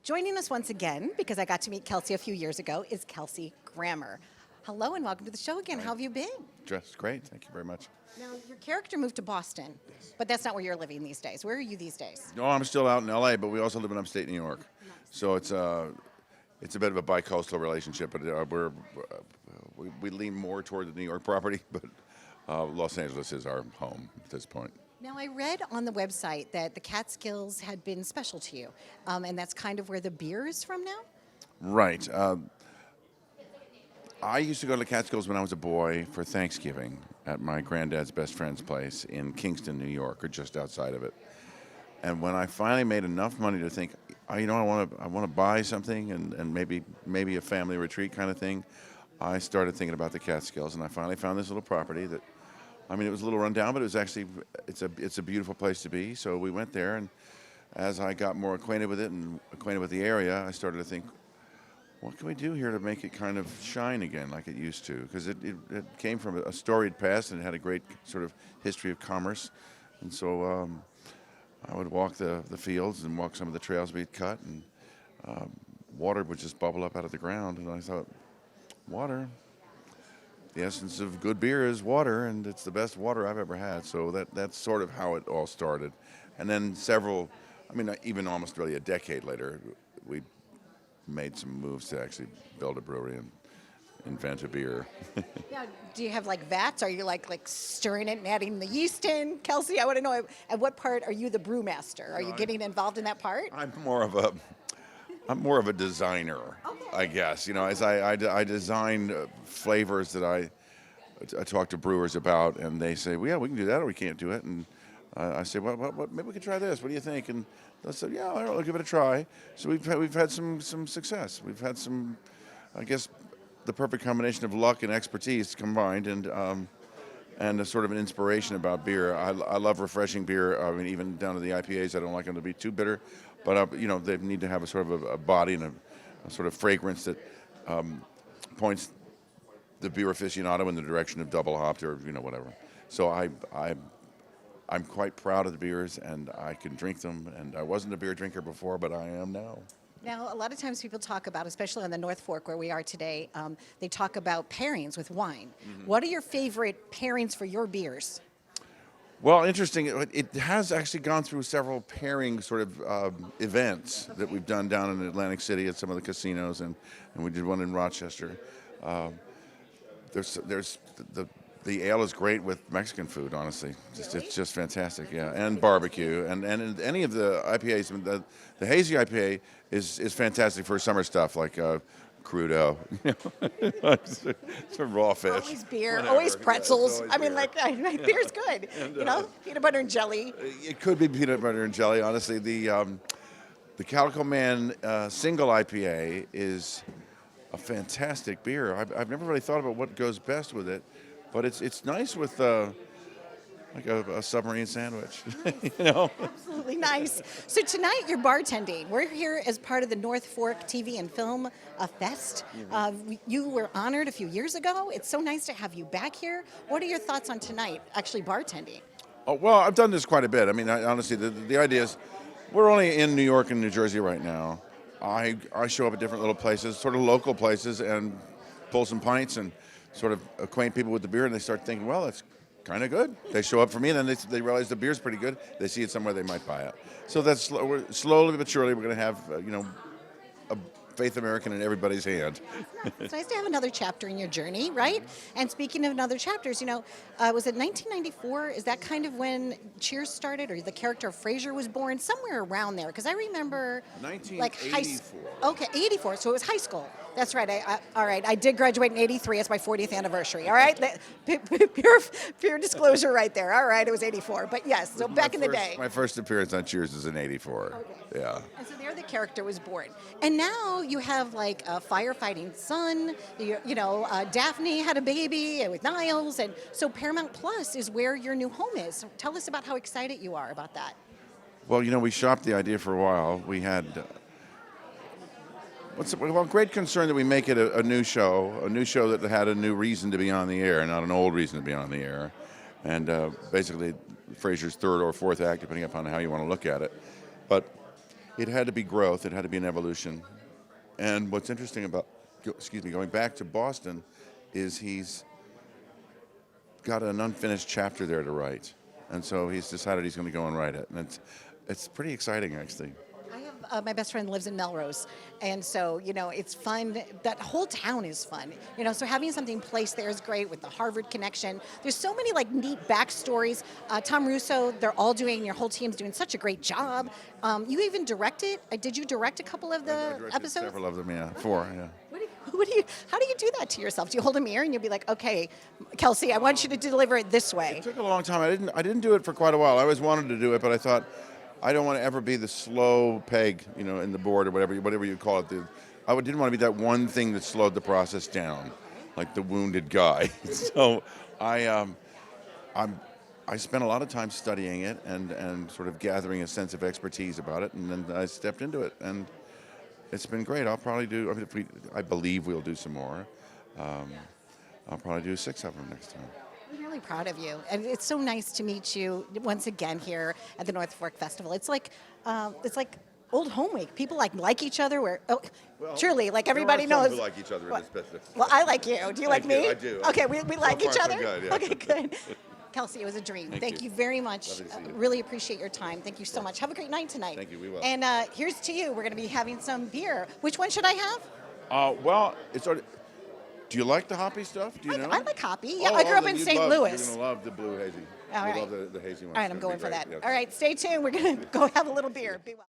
Joining us once again, because I got to meet Kelsey a few years ago, is Kelsey Grammer. Hello and welcome to the show again. How have you been? Just great. Thank you very much. Now, your character moved to Boston, but that's not where you're living these days. Where are you these days? No, I'm still out in L.A., but we also live in upstate New York. Nice. So it's a bit of a bi-coastal relationship, but we lean more toward the New York property, but Los Angeles is our home at this point. Now, I read on the website that the Catskills had been special to you, and that's kind of where the beer is from now? Right. I used to go to the Catskills when I was a boy for Thanksgiving at my granddad's best friend's place in Kingston, New York, or just outside of it. And when I finally made enough money to think, I want to buy something and maybe a family retreat kind of thing, I started thinking about the Catskills, and I finally found this little property that, I mean, it was a little run down, but it was actually, it's a beautiful place to be. So we went there, and as I got more acquainted with it and acquainted with the area, I started to think, what can we do here to make it kind of shine again like it used to? Because it came from a storied past and it had a great sort of history of commerce. And so I would walk the fields and walk some of the trails we'd cut, and water would just bubble up out of the ground. And I thought, water? The essence of good beer is water, and it's the best water I've ever had. So that's sort of how it all started. And then even almost really a decade later, we made some moves to actually build a brewery and invent a beer. Now, do you have like vats? Are you like stirring it and adding the yeast in? Kelsey, I want to know, at what part are you the brewmaster? Are you getting involved in that part? I'm more of a designer, okay. I guess. You know, as I design flavors that I talk to brewers about, and they say, well, yeah, we can do that, or we can't do it. And I say, well, maybe we could try this. What do you think? And they'll say, yeah, I'll give it a try. So we've had some success. We've had some, I guess, the perfect combination of luck and expertise combined, and a sort of an inspiration about beer. I love refreshing beer. I mean, even down to the IPAs, I don't like them to be too bitter, but they need to have a sort of a body and a sort of fragrance that points the beer aficionado in the direction of double hopped or whatever. So I'm quite proud of the beers, and I can drink them. And I wasn't a beer drinker before, but I am now. Now, a lot of times people talk about, especially on the North Fork where we are today, they talk about pairings with wine. Mm-hmm. What are your favorite pairings for your beers? Well, interesting. It has actually gone through several pairing sort of events that we've done down in Atlantic City at some of the casinos, and we did one in Rochester. The ale is great with Mexican food, honestly. It's just fantastic, yeah. And barbecue. And in any of the IPAs, the hazy IPA is fantastic for summer stuff like crudo, some raw fish. Always beer, whatever. always pretzels. Yeah, I mean, beer's good. And, peanut butter and jelly. It could be peanut butter and jelly, honestly. The Calico Man single IPA is a fantastic beer. I've never really thought about what goes best with it. But it's nice with like a submarine sandwich, Absolutely nice. So tonight you're bartending. We're here as part of the North Fork TV and Film Fest. Mm-hmm. You were honored a few years ago. It's so nice to have you back here. What are your thoughts on tonight, actually bartending? Oh, well, I've done this quite a bit. I mean, honestly, the idea is we're only in New York and New Jersey right now. I show up at different little places, sort of local places, and pull some pints and sort of acquaint people with the beer, and they start thinking, well, that's kind of good. They show up for me, and then they realize the beer's pretty good. They see it somewhere, they might buy it. So that's slowly but surely we're going to have a Faith American in everybody's hand. It's nice to have another chapter in your journey, right? And speaking of another chapters, was it 1994? Is that kind of when Cheers started, or the character of Frasier was born? Somewhere around there, because I remember 1984. like high school. Okay, 84. So it was high school. That's right. All right. I did graduate in 83. It's my 40th anniversary. All right. Pure disclosure right there. All right. It was 84. But yes, so back in the day. My first appearance on Cheers was in 84. Okay. Yeah. And so there the character was born. And now you have like a firefighting son. Daphne had a baby with Niles. And so Paramount Plus is where your new home is. So tell us about how excited you are about that. Well, we shopped the idea for a while. We had... great concern that we make it a new show that had a new reason to be on the air, not an old reason to be on the air. And basically, Frasier's third or fourth act, depending upon how you want to look at it. But it had to be growth. It had to be an evolution. And what's interesting about, going back to Boston, is he's got an unfinished chapter there to write, and so he's decided he's going to go and write it, and it's pretty exciting, actually. I have my best friend lives in Melrose, and so it's fun. That whole town is fun, So having something placed there is great with the Harvard connection. There's so many neat backstories. Tom Russo, they're all doing. Your whole team's doing such a great job. You even directed. Did you direct a couple of the I directed episodes? several of them, yeah, 4, yeah. How do you do that to yourself? Do you hold a mirror and you'll be like, okay, Kelsey, I want you to deliver it this way? It took a long time. I didn't do it for quite a while. I always wanted to do it, but I thought I don't want to ever be the slow peg, in the board or whatever you call it. I didn't want to be that one thing that slowed the process down, like the wounded guy. So I spent a lot of time studying it and sort of gathering a sense of expertise about it, and then I stepped into it, and it's been great. I'll probably do. I believe we'll do some more. I'll probably do 6 of them next time. I'm really proud of you, and it's so nice to meet you once again here at the North Fork Festival. It's like old home week. People like each other. Truly, everybody there are some knows. who like each other in this business. Well, I like you. Do you like me? I do. Okay, we like So each far, so other. good, yeah. Okay, good. Kelsey, it was a dream. Thank you very much. Lovely to see you. Really appreciate your time. Thank you so much. Have a great night tonight. Thank you, we will. And here's to you. We're going to be having some beer. Which one should I have? Well, it's already. Do you like the hoppy stuff? Do you know? I like hoppy. Yeah, I grew up in St. Louis. You're going to love the blue hazy. All right. Love the hazy one. All right, I'm going for that. All right, stay tuned. We're going to go have a little beer. Be well.